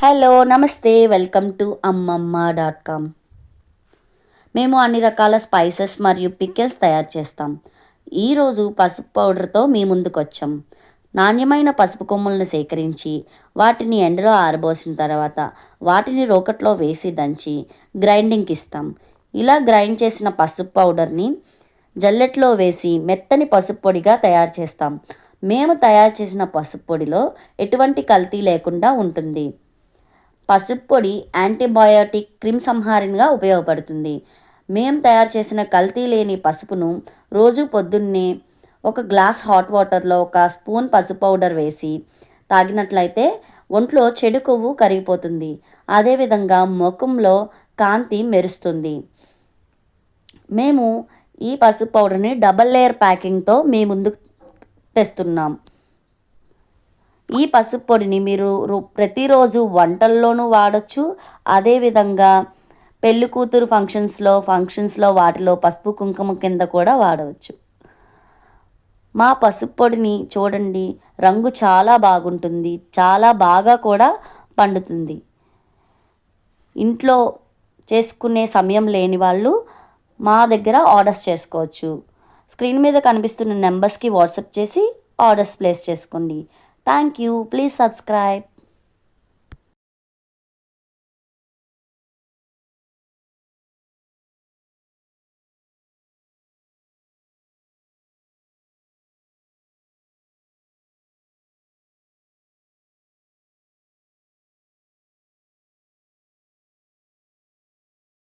Hello నమస్తే welcome to అమ్మమ్మ.com. మేము అన్ని రకాల స్పైసెస్ మరియు పికిల్స్ తయారు చేస్తాం. ఈరోజు పసుపు పౌడర్తో మీ ముందుకు వచ్చాం. నాణ్యమైన పసుపు కొమ్ములను సేకరించి వాటిని ఎండలో ఆరబోసిన తర్వాత వాటిని రోకట్లో వేసి దంచి గ్రైండింగ్కి ఇస్తాం. ఇలా గ్రైండ్ చేసిన పసుపు పౌడర్ని జల్లెట్లో వేసి మెత్తని పసుపు పొడిగా తయారు చేస్తాం. మేము తయారు చేసిన పసుపు పొడిలో ఎటువంటి కల్తీ లేకుండా ఉంటుంది. పసుపు పొడి యాంటీబయాటిక్ క్రిమిసంహారిణిగా ఉపయోగపడుతుంది. మేము తయారు చేసిన కల్తీ లేని పసుపును రోజు పొద్దున్నే ఒక గ్లాస్ హాట్ వాటర్లో ఒక స్పూన్ పసుపు పౌడర్ వేసి తాగినట్లయితే ఒంట్లో చెడు కొవ్వు కరిగిపోతుంది. అదేవిధంగా ముఖంలో కాంతి మెరుస్తుంది. మేము ఈ పసుపు పౌడర్ని డబల్ లేయర్ ప్యాకింగ్తో మీ ముందుకు తెస్తున్నాం. ఈ పసుపు పొడిని మీరు ప్రతిరోజు వంటల్లోనూ వాడచ్చు. అదేవిధంగా పెళ్లి కూతురు ఫంక్షన్స్లో వాటిలో పసుపు కుంకుమ కింద కూడా వాడవచ్చు. మా పసుపు పొడిని చూడండి, రంగు చాలా బాగుంటుంది, చాలా బాగా కూడా పండుతుంది. ఇంట్లో చేసుకునే సమయం లేని వాళ్ళు మా దగ్గర ఆర్డర్స్ చేసుకోవచ్చు. స్క్రీన్ మీద కనిపిస్తున్న నెంబర్స్కి వాట్సాప్ చేసి ఆర్డర్స్ ప్లేస్ చేసుకోండి. Thank you. Please subscribe.